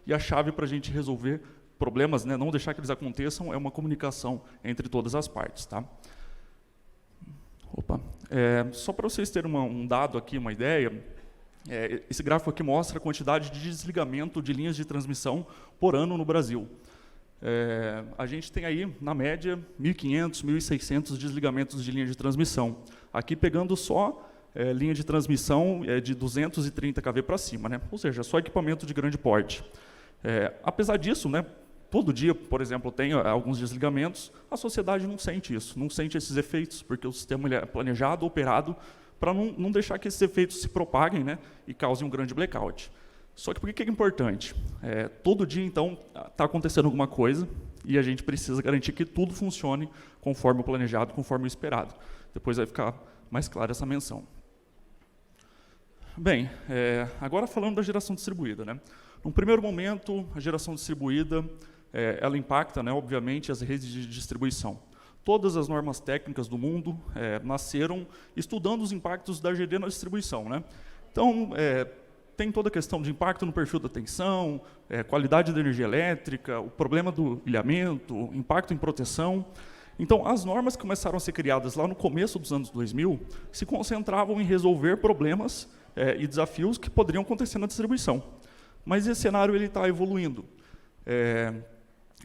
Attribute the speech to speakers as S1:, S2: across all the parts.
S1: e a chave para a gente resolver problemas, né, não deixar que eles aconteçam, é uma comunicação entre todas as partes. Tá? Opa. Só para vocês terem um dado aqui, uma ideia, esse gráfico aqui mostra a quantidade de desligamento de linhas de transmissão por ano no Brasil. A gente tem aí, na média, 1.500, 1.600 desligamentos de linha de transmissão. Aqui pegando só linha de transmissão de 230 kV para cima, né? Ou seja, só equipamento de grande porte. Apesar disso, né, todo dia, por exemplo, tem alguns desligamentos, a sociedade não sente isso, não sente esses efeitos, porque o sistema ele é planejado, operado, para não deixar que esses efeitos se propaguem, né, e causem um grande blackout. Só que por que é importante? Todo dia, então, está acontecendo alguma coisa e a gente precisa garantir que tudo funcione conforme o planejado, conforme o esperado. Depois vai ficar mais clara essa menção. Bem, agora falando da geração distribuída. Né? Num primeiro momento, a geração distribuída ela impacta, né, obviamente, as redes de distribuição. Todas as normas técnicas do mundo nasceram estudando os impactos da GD na distribuição. Né? Então, tem toda a questão de impacto no perfil da tensão, qualidade da energia elétrica, o problema do ilhamento, impacto em proteção. Então, as normas que começaram a ser criadas lá no começo dos anos 2000 se concentravam em resolver problemas e desafios que poderiam acontecer na distribuição. Mas esse cenário está evoluindo.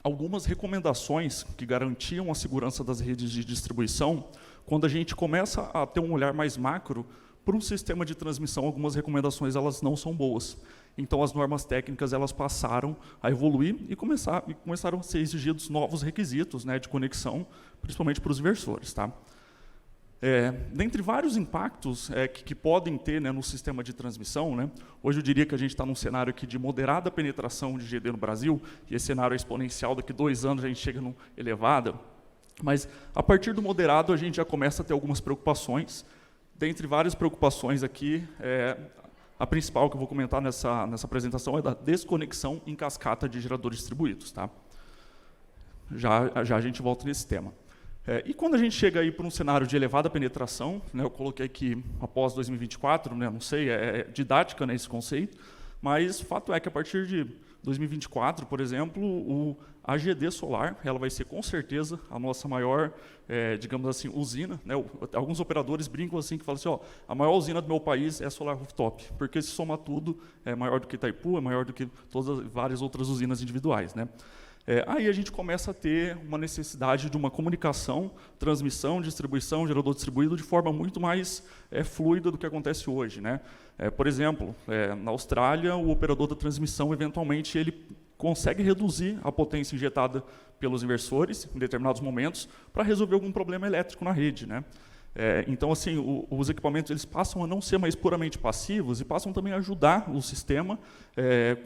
S1: Algumas recomendações que garantiam a segurança das redes de distribuição, quando a gente começa a ter um olhar mais macro, para um sistema de transmissão, algumas recomendações elas não são boas. Então, as normas técnicas elas passaram a evoluir e começaram a ser exigidos novos requisitos, né, de conexão, principalmente para os inversores. Tá? Dentre vários impactos que podem ter, né, no sistema de transmissão, né, hoje eu diria que a gente está num cenário aqui de moderada penetração de GD no Brasil, e esse cenário é exponencial, daqui 2 anos a gente chega no elevada, mas a partir do moderado a gente já começa a ter algumas preocupações. Dentre várias preocupações aqui, a principal que eu vou comentar nessa apresentação é da desconexão em cascata de geradores distribuídos. Tá? Já a gente volta nesse tema. E quando a gente chega aí para um cenário de elevada penetração, né, eu coloquei aqui após 2024, né, não sei, é didática, né, esse conceito, mas o fato é que a partir de 2024, por exemplo, a GD solar ela vai ser com certeza a nossa maior, digamos assim, usina. Né? Alguns operadores brincam assim, que falam assim, a maior usina do meu país é a Solar Rooftop, porque se soma tudo, é maior do que Itaipu, é maior do que todas várias outras usinas individuais. Né? Aí a gente começa a ter uma necessidade de uma comunicação, transmissão, distribuição, gerador distribuído de forma muito mais fluida do que acontece hoje. Né? Por exemplo, na Austrália, o operador da transmissão, eventualmente, ele consegue reduzir a potência injetada pelos inversores em determinados momentos para resolver algum problema elétrico na rede. Né? Então, assim, os equipamentos eles passam a não ser mais puramente passivos e passam também a ajudar o sistema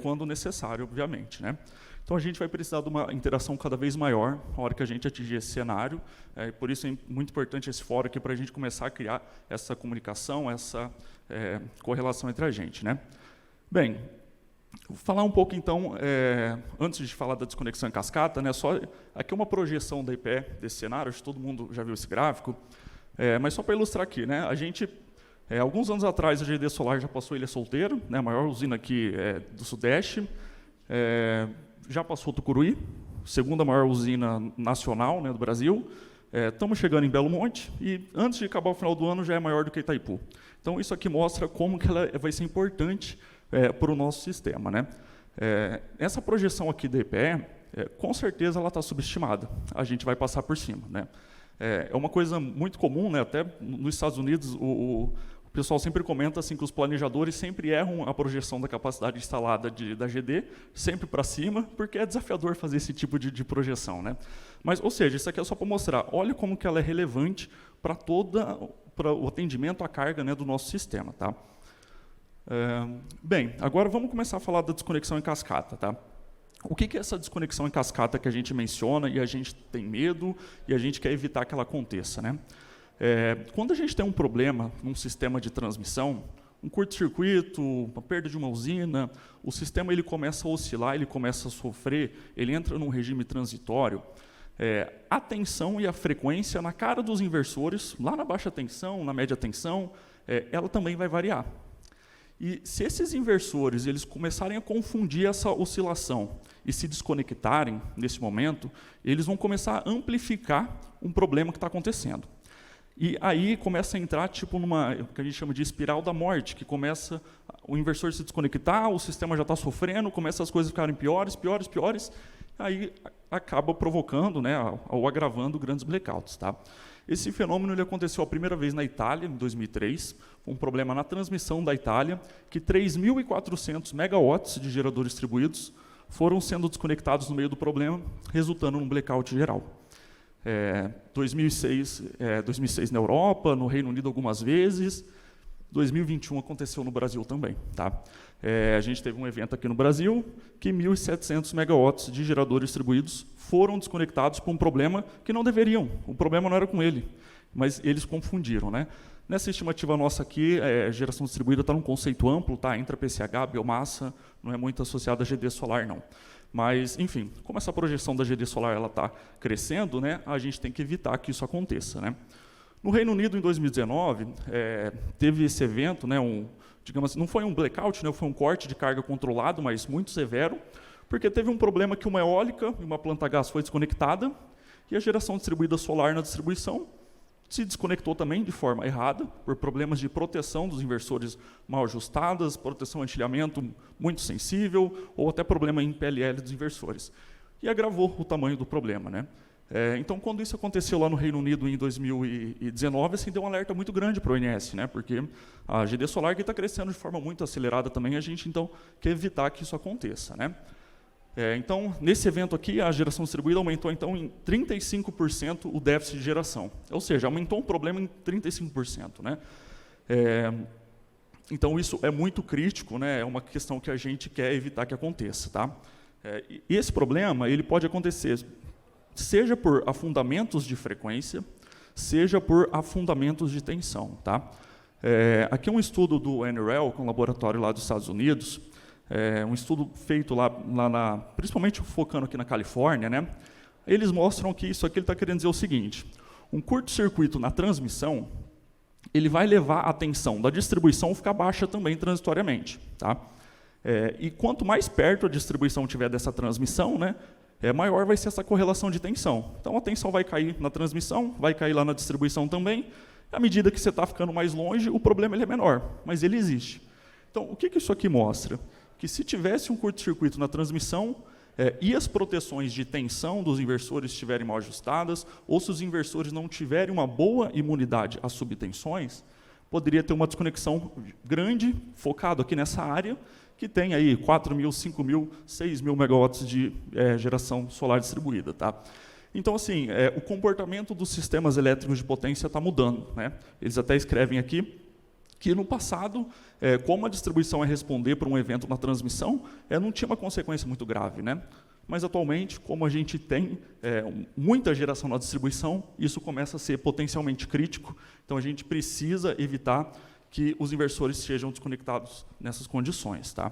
S1: quando necessário, obviamente. Né? Então, a gente vai precisar de uma interação cada vez maior na hora que a gente atingir esse cenário. Por isso é muito importante esse fórum aqui para a gente começar a criar essa comunicação, essa correlação entre a gente. Né? Bem, vou falar um pouco, então, antes de falar da desconexão em cascata, né, só aqui uma projeção da IPE desse cenário, acho que todo mundo já viu esse gráfico, mas só para ilustrar aqui, né, a gente, alguns anos atrás, a GD Solar já passou Ilha Solteira, né, a maior usina aqui do Sudeste, já passou Tucuruí, segunda maior usina nacional, né, do Brasil. Estamos chegando em Belo Monte e, antes de acabar o final do ano, já é maior do que Itaipu. Então, isso aqui mostra como que ela vai ser importante para o nosso sistema. Né? Essa projeção aqui da EPE, com certeza, ela está subestimada. A gente vai passar por cima. Né? É uma coisa muito comum, né? Até nos Estados Unidos, o pessoal sempre comenta assim, que os planejadores sempre erram a projeção da capacidade instalada da GD, sempre para cima, porque é desafiador fazer esse tipo de projeção. Né? Mas, ou seja, isso aqui é só para mostrar, olha como que ela é relevante para o atendimento à carga, né, do nosso sistema. Tá? Bem, agora vamos começar a falar da desconexão em cascata. Tá? O que é essa desconexão em cascata que a gente menciona e a gente tem medo e a gente quer evitar que ela aconteça? Né? Quando a gente tem um problema num sistema de transmissão, um curto-circuito, uma perda de uma usina, o sistema ele começa a oscilar, ele começa a sofrer, ele entra num regime transitório, a tensão e a frequência na cara dos inversores, lá na baixa tensão, na média tensão, ela também vai variar. E se esses inversores eles começarem a confundir essa oscilação e se desconectarem nesse momento, eles vão começar a amplificar um problema que está acontecendo. E aí começa a entrar tipo numa que a gente chama de espiral da morte, que começa o inversor se desconectar, o sistema já está sofrendo, começa as coisas ficarem piores, piores, piores, aí acaba provocando, né, ou agravando grandes blackouts, tá? Esse fenômeno ele aconteceu a primeira vez na Itália, em 2003, um problema na transmissão da Itália, que 3.400 megawatts de geradores distribuídos foram sendo desconectados no meio do problema, resultando num blackout geral. 2006 na Europa, no Reino Unido algumas vezes, 2021 aconteceu no Brasil também. Tá? A gente teve um evento aqui no Brasil que 1.700 megawatts de geradores distribuídos foram desconectados por um problema que não deveriam. O problema não era com ele, mas eles confundiram. Né? Nessa estimativa nossa aqui, geração distribuída está num conceito amplo, tá? Entra PCH, biomassa, não é muito associado a GD solar, não. Mas, enfim, como essa projeção da GD solar está crescendo, né, a gente tem que evitar que isso aconteça. Né? No Reino Unido, em 2019, teve esse evento, né, digamos assim, não foi um blackout, né, foi um corte de carga controlado, mas muito severo, porque teve um problema que uma eólica e uma planta a gás foi desconectada, e a geração distribuída solar na distribuição se desconectou também de forma errada, por problemas de proteção dos inversores mal ajustadas, proteção anti-ilhamento muito sensível, ou até problema em PLL dos inversores. E agravou o tamanho do problema. Né? Então, quando isso aconteceu lá no Reino Unido em 2019, assim, deu um alerta muito grande para o ONS, né? Porque a GD Solar está crescendo de forma muito acelerada também, a gente então quer evitar que isso aconteça. Né? Então, nesse evento aqui, a geração distribuída aumentou então, em 35% o déficit de geração. Ou seja, aumentou o problema em 35%. Né? Então, isso é muito crítico, né? É uma questão que a gente quer evitar que aconteça. Tá? E esse problema ele pode acontecer seja por afundamentos de frequência, seja por afundamentos de tensão. Tá? Aqui é um estudo do NREL, com um laboratório lá dos Estados Unidos, um estudo feito lá principalmente focando aqui na Califórnia, né? Eles mostram que isso aqui está querendo dizer o seguinte: um curto-circuito na transmissão, ele vai levar a tensão da distribuição a ficar baixa também transitoriamente. Tá? E quanto mais perto a distribuição tiver dessa transmissão, né, maior vai ser essa correlação de tensão. Então a tensão vai cair na transmissão, vai cair lá na distribuição também. À medida que você está ficando mais longe, o problema ele é menor, mas ele existe. Então, o que isso aqui mostra? Que se tivesse um curto-circuito na transmissão e as proteções de tensão dos inversores estiverem mal ajustadas, ou se os inversores não tiverem uma boa imunidade às subtensões, poderia ter uma desconexão grande, focado aqui nessa área, que tem aí 4.000, 5.000, 6.000 megawatts de geração solar distribuída. Tá? Então, assim, o comportamento dos sistemas elétricos de potência está mudando. Né? Eles até escrevem aqui que no passado, como a distribuição é responder por um evento na transmissão, não tinha uma consequência muito grave. Né? Mas, atualmente, como a gente tem muita geração na distribuição, isso começa a ser potencialmente crítico, então a gente precisa evitar que os inversores sejam desconectados nessas condições. Tá?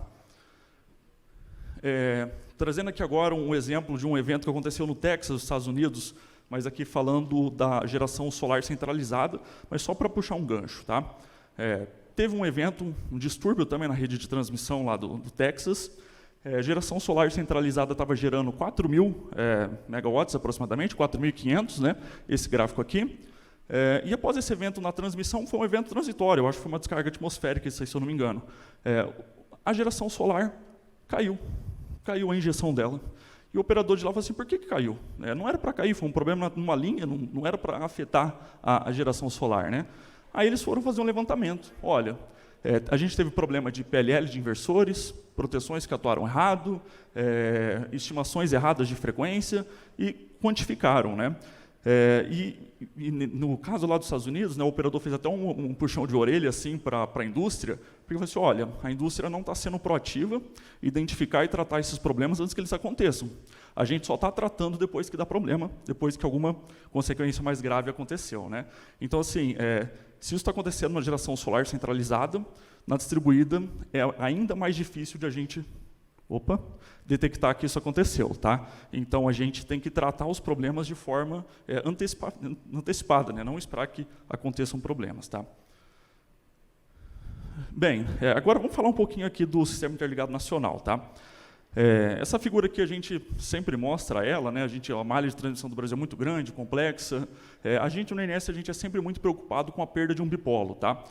S1: Trazendo aqui agora um exemplo de um evento que aconteceu no Texas, nos Estados Unidos, mas aqui falando da geração solar centralizada, mas só para puxar um gancho. Tá? Teve um evento, um distúrbio também na rede de transmissão lá do Texas. A geração solar centralizada estava gerando 4.000 megawatts aproximadamente, 4.500, né, esse gráfico aqui. E após esse evento na transmissão, foi um evento transitório, eu acho que foi uma descarga atmosférica, isso aí, se eu não me engano. A geração solar caiu a injeção dela. E o operador de lá falou assim: por que caiu? Não era para cair, foi um problema numa linha, não era para afetar a geração solar. Né? Aí eles foram fazer um levantamento. Olha, a gente teve problema de PLL de inversores, proteções que atuaram errado, estimações erradas de frequência, e quantificaram. Né? E no caso lá dos Estados Unidos, né, o operador fez até um puxão de orelha assim, para a indústria, porque falou assim: olha, a indústria não está sendo proativa, identificar e tratar esses problemas antes que eles aconteçam. A gente só está tratando depois que dá problema, depois que alguma consequência mais grave aconteceu. Né? Então, assim, se isso está acontecendo na geração solar centralizada, na distribuída, é ainda mais difícil de a gente detectar que isso aconteceu. Tá? Então, a gente tem que tratar os problemas de forma antecipada, né? Não esperar que aconteçam problemas. Tá? Bem, agora vamos falar um pouquinho aqui do Sistema Interligado Nacional, tá? Essa figura aqui a gente sempre mostra ela, né? A malha de transmissão do Brasil é muito grande, complexa. A gente no INS a gente é sempre muito preocupado com a perda de um bipolo, tá?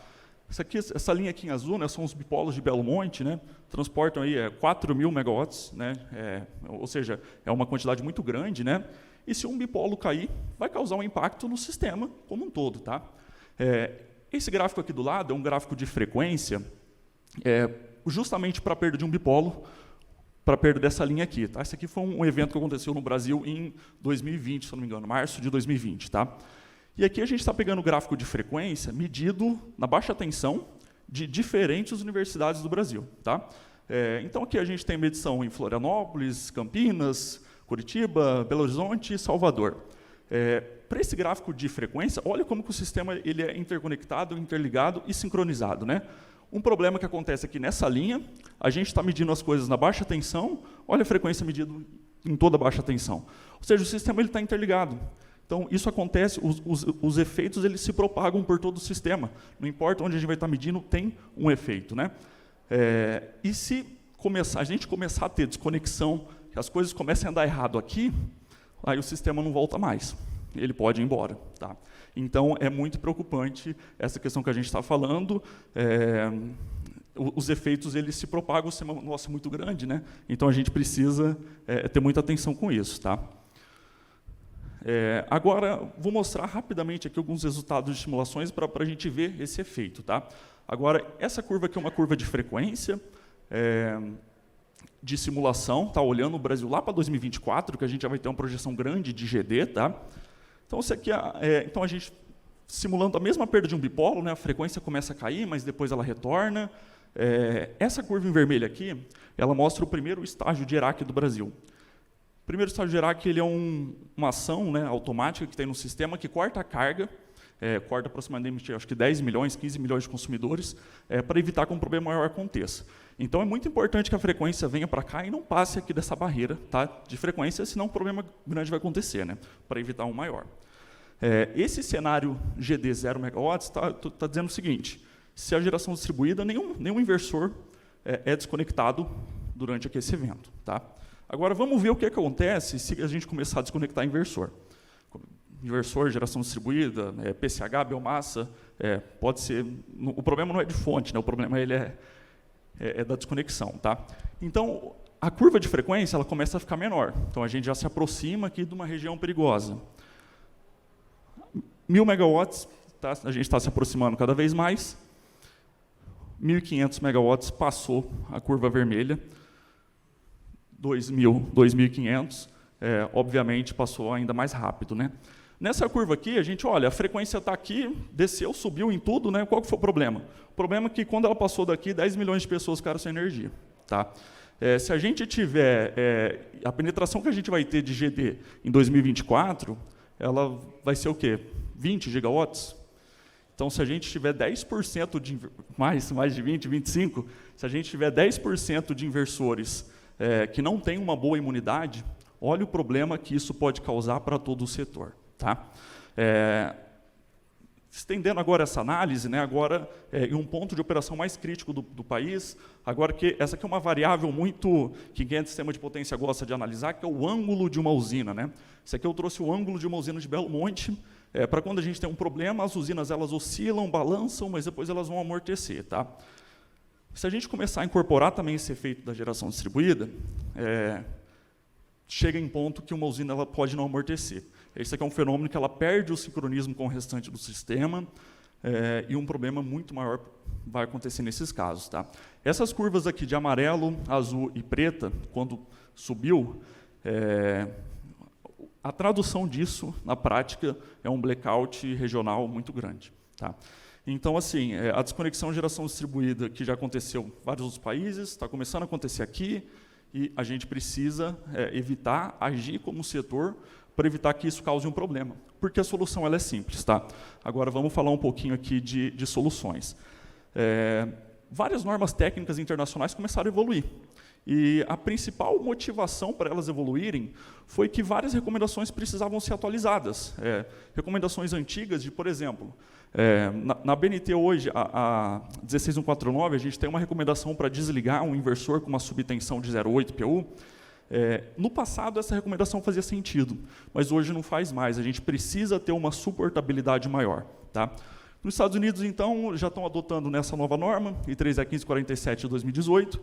S1: Essa linha aqui em azul, né, são os bipolos de Belo Monte, né? Transportam aí 4.000 megawatts, né? Ou seja, é uma quantidade muito grande, né? E se um bipolo cair, vai causar um impacto no sistema como um todo, tá? Esse gráfico aqui do lado é um gráfico de frequência, justamente para a perda de um bipolo, para a perda dessa linha aqui. Tá? Esse aqui foi um evento que aconteceu no Brasil em 2020, se eu não me engano, março de 2020. Tá? E aqui a gente está pegando o gráfico de frequência medido na baixa tensão de diferentes universidades do Brasil. Tá? Então aqui a gente tem medição em Florianópolis, Campinas, Curitiba, Belo Horizonte e Salvador. Para esse gráfico de frequência, olha como que o sistema ele é interconectado, interligado e sincronizado. Né? Um problema que acontece aqui nessa linha, a gente está medindo as coisas na baixa tensão, olha a frequência medida em toda a baixa tensão. Ou seja, o sistema está interligado. Então, isso acontece, os efeitos eles se propagam por todo o sistema. Não importa onde a gente vai estar medindo, tem um efeito. Né? E se a gente começar a ter desconexão, que as coisas comecem a andar errado aqui, aí o sistema não volta mais. Ele pode ir embora. Tá? Então, é muito preocupante essa questão que a gente está falando. Os efeitos eles se propagam, o sistema nosso é muito grande, né? Então a gente precisa ter muita atenção com isso. Tá? Agora, vou mostrar rapidamente aqui alguns resultados de simulações para a gente ver esse efeito. Tá? Agora, essa curva aqui é uma curva de frequência, de simulação, tá? Olhando o Brasil lá para 2024, que a gente já vai ter uma projeção grande de GD. Tá? Então, isso aqui então a gente, simulando a mesma perda de um bipolo, né, a frequência começa a cair, mas depois ela retorna. Essa curva em vermelho aqui, ela mostra o primeiro estágio de ERAC do Brasil. O primeiro estágio de ERAC ele é uma ação, né, automática que tem no sistema que corta a carga, corta aproximadamente acho que 10 milhões, 15 milhões de consumidores, para evitar que um problema maior aconteça. Então, é muito importante que a frequência venha para cá e não passe aqui dessa barreira, tá, de frequência, senão um problema grande vai acontecer, né, para evitar um maior. Esse cenário GD 0 megawatts está dizendo o seguinte: se a geração distribuída, nenhum inversor é desconectado durante aqui esse evento. Tá? Agora, vamos ver o que acontece se a gente começar a desconectar inversor. Inversor, geração distribuída, PCH, biomassa, pode ser... O problema não é de fonte, né? O problema ele é da desconexão. Tá? Então, a curva de frequência ela começa a ficar menor. Então, a gente já se aproxima aqui de uma região perigosa. 1.000 megawatts, tá? A gente está se aproximando cada vez mais. 1.500 megawatts passou a curva vermelha. 2.000, 2.500, obviamente passou ainda mais rápido. Né? Nessa curva aqui, a gente olha, a frequência está aqui, desceu, subiu em tudo. Né? Qual que foi o problema? O problema é que, quando ela passou daqui, 10 milhões de pessoas ficaram sem energia. Tá? Se a gente tiver... a penetração que a gente vai ter de GD em 2024, ela vai ser o quê? 20 gigawatts? Então, se a gente tiver 10% de... Mais de 20, 25, se a gente tiver 10% de inversores que não têm uma boa imunidade, olha o problema que isso pode causar para todo o setor. Tá? Estendendo agora essa análise, né, agora em um ponto de operação mais crítico do país, agora que essa aqui é uma variável muito que quem é de sistema de potência gosta de analisar, que é o ângulo de uma usina. Né? Isso aqui eu trouxe o ângulo de uma usina de Belo Monte, para quando a gente tem um problema, as usinas elas oscilam, balançam, mas depois elas vão amortecer. Tá? Se a gente começar a incorporar também esse efeito da geração distribuída, chega em ponto que uma usina ela pode não amortecer. Esse aqui é um fenômeno que ela perde o sincronismo com o restante do sistema, e um problema muito maior vai acontecer nesses casos. Tá? Essas curvas aqui de amarelo, azul e preta, quando subiu, a tradução disso, na prática, é um blackout regional muito grande. Tá? Então, assim, a desconexão de geração distribuída, que já aconteceu em vários outros países, está começando a acontecer aqui, e a gente precisa evitar, agir como setor, para evitar que isso cause um problema. Porque a solução ela é simples. Tá? Agora, vamos falar um pouquinho aqui de soluções. Várias normas técnicas internacionais começaram a evoluir. E a principal motivação para elas evoluírem foi que várias recomendações precisavam ser atualizadas. Recomendações antigas de, por exemplo, na BNT hoje, a 16149, a gente tem uma recomendação para desligar um inversor com uma subtensão de 0,8 PU. No passado, essa recomendação fazia sentido, mas hoje não faz mais. A gente precisa ter uma suportabilidade maior. Tá? Nos Estados Unidos, então, já estão adotando nessa nova norma, I3E 1547 de 2018,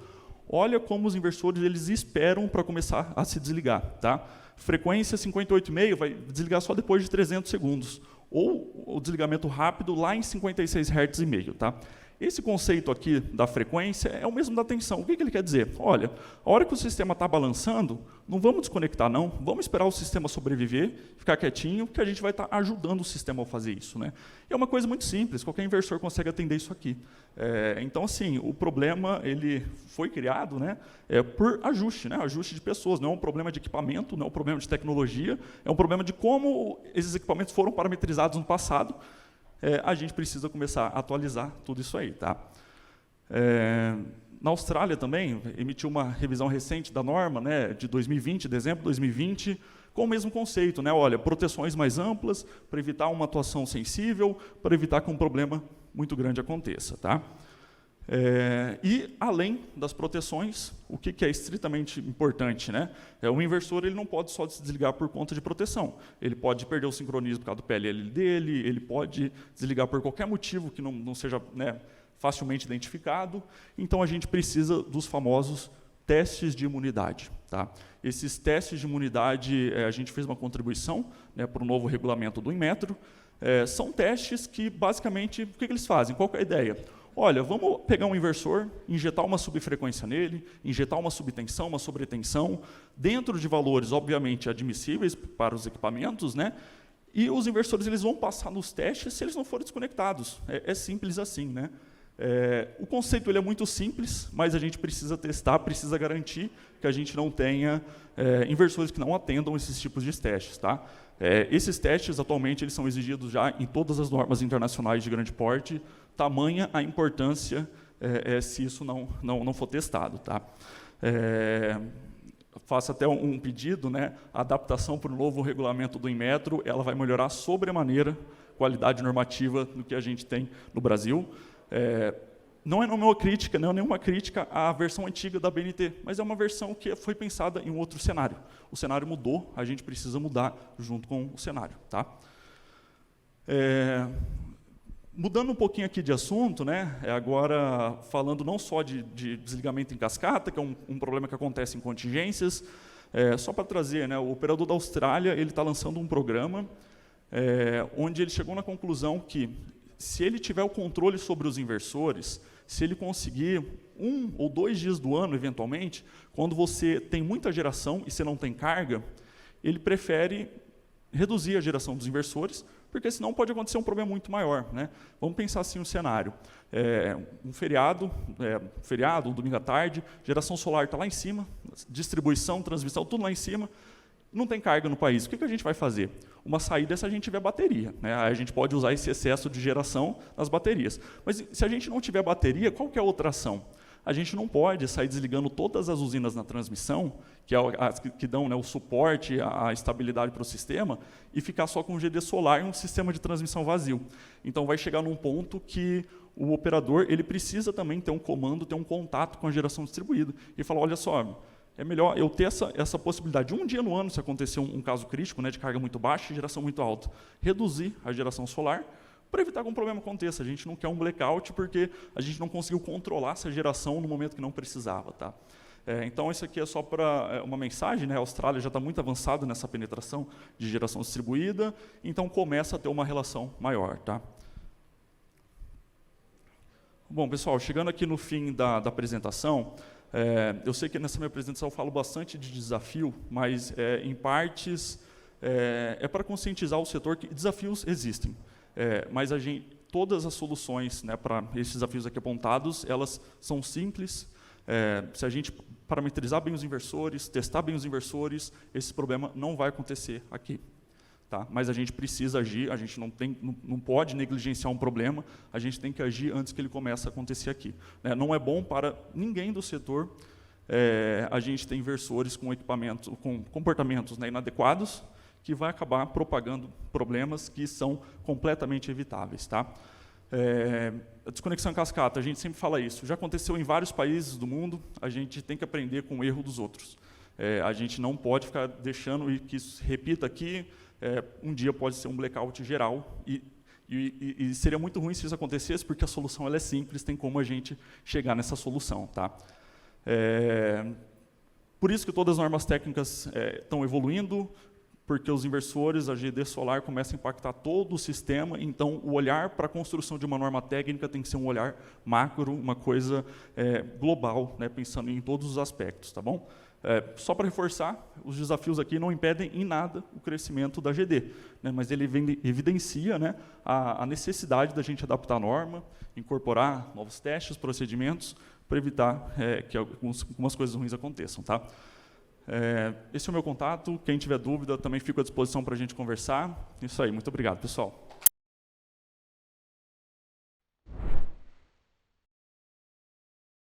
S1: olha como os inversores eles esperam para começar a se desligar. Tá? Frequência 58,5 vai desligar só depois de 300 segundos, ou o desligamento rápido lá em 56 Hz e meio. Tá? Esse conceito aqui da frequência é o mesmo da tensão. O que ele quer dizer? Olha, a hora que o sistema está balançando, não vamos desconectar, não. Vamos esperar o sistema sobreviver, ficar quietinho, que a gente vai estar ajudando o sistema a fazer isso. Né? E é uma coisa muito simples, qualquer inversor consegue atender isso aqui. Então, assim, o problema ele foi criado, né, por ajuste, né, ajuste de pessoas. Não é um problema de equipamento, não é um problema de tecnologia, é um problema de como esses equipamentos foram parametrizados no passado. A gente precisa começar a atualizar tudo isso aí. Tá? Na Austrália também, emitiu uma revisão recente da norma, né, de 2020, dezembro de 2020, com o mesmo conceito. Né, olha, proteções mais amplas, para evitar uma atuação sensível, para evitar que um problema muito grande aconteça. Tá? E, além das proteções, o que é estritamente importante? Né? O inversor ele não pode só se desligar por conta de proteção. Ele pode perder o sincronismo por causa do PLL dele, ele pode desligar por qualquer motivo que não seja, né, facilmente identificado. Então, a gente precisa dos famosos testes de imunidade. Tá? Esses testes de imunidade, a gente fez uma contribuição, né, para o novo regulamento do Inmetro. São testes que, basicamente, o que eles fazem? Qual que é a ideia? Olha, vamos pegar um inversor, injetar uma subfrequência nele, injetar uma subtensão, uma sobretensão, dentro de valores, obviamente, admissíveis para os equipamentos, né? E os inversores eles vão passar nos testes se eles não forem desconectados. É simples assim. Né? O conceito ele é muito simples, mas a gente precisa testar, precisa garantir que a gente não tenha inversores que não atendam esses tipos de testes. Tá? Esses testes, atualmente, eles são exigidos já em todas as normas internacionais de grande porte, tamanha a importância se isso não for testado. Tá? Faço até um pedido, né? A adaptação para o novo regulamento do Inmetro, ela vai melhorar sobremaneira a qualidade normativa do que a gente tem no Brasil. Não é nenhuma crítica, não é nenhuma crítica à versão antiga da BNT, mas é uma versão que foi pensada em um outro cenário. O cenário mudou, a gente precisa mudar junto com o cenário. Tá? Mudando um pouquinho aqui de assunto, né, agora falando não só de desligamento em cascata, que é um problema que acontece em contingências, só para trazer, né, o operador da Austrália ele está lançando um programa onde ele chegou na conclusão que, se ele tiver o controle sobre os inversores, se ele conseguir 1 ou 2 dias do ano, eventualmente, quando você tem muita geração e você não tem carga, ele prefere reduzir a geração dos inversores, porque senão pode acontecer um problema muito maior. Né? Vamos pensar assim um cenário. Um feriado, um domingo à tarde, geração solar está lá em cima, distribuição, transmissão, tudo lá em cima, não tem carga no país. O que a gente vai fazer? Uma saída é se a gente tiver bateria. Né? A gente pode usar esse excesso de geração nas baterias. Mas se a gente não tiver bateria, qual que é a outra ação? A gente não pode sair desligando todas as usinas na transmissão, que é as que dão, né, o suporte, a estabilidade para o sistema, e ficar só com um GD solar e um sistema de transmissão vazio. Então, vai chegar num ponto que o operador ele precisa também ter um comando, ter um contato com a geração distribuída. E falar, olha só, é melhor eu ter essa possibilidade de um dia no ano, se acontecer um caso crítico, né, de carga muito baixa e geração muito alta, reduzir a geração solar, para evitar que um problema aconteça. A gente não quer um blackout porque a gente não conseguiu controlar essa geração no momento que não precisava. Tá? Então, isso aqui é só para uma mensagem. Né? A Austrália já está muito avançada nessa penetração de geração distribuída, então começa a ter uma relação maior. Tá? Bom, pessoal, chegando aqui no fim da apresentação, eu sei que nessa minha apresentação eu falo bastante de desafio, mas, em partes, é para conscientizar o setor que desafios existem. Mas todas as soluções, né, para esses desafios aqui apontados, elas são simples. Se a gente parametrizar bem os inversores, testar bem os inversores, esse problema não vai acontecer aqui. Tá? Mas a gente precisa agir, a gente não pode negligenciar um problema, a gente tem que agir antes que ele comece a acontecer aqui. Não é bom para ninguém do setor a gente tem inversores com equipamentos, com comportamentos, né, inadequados, que vai acabar propagando problemas que são completamente evitáveis. Tá? A desconexão em cascata, a gente sempre fala isso, já aconteceu em vários países do mundo, a gente tem que aprender com o erro dos outros. A gente não pode ficar deixando que isso se repita aqui, um dia pode ser um blackout geral, e seria muito ruim se isso acontecesse, porque a solução ela é simples, tem como a gente chegar nessa solução. Tá? Por isso que todas as normas técnicas estão evoluindo, porque os inversores, a GD solar, começa a impactar todo o sistema, então o olhar para a construção de uma norma técnica tem que ser um olhar macro, uma coisa global, né, pensando em todos os aspectos. Tá bom? Só para reforçar, os desafios aqui não impedem em nada o crescimento da GD, né, mas ele evidencia, né, a necessidade da gente adaptar a norma, incorporar novos testes, procedimentos, para evitar que algumas coisas ruins aconteçam. Tá? Esse é o meu contato. Quem tiver dúvida, também fico à disposição para a gente conversar. Isso aí. Muito obrigado, pessoal.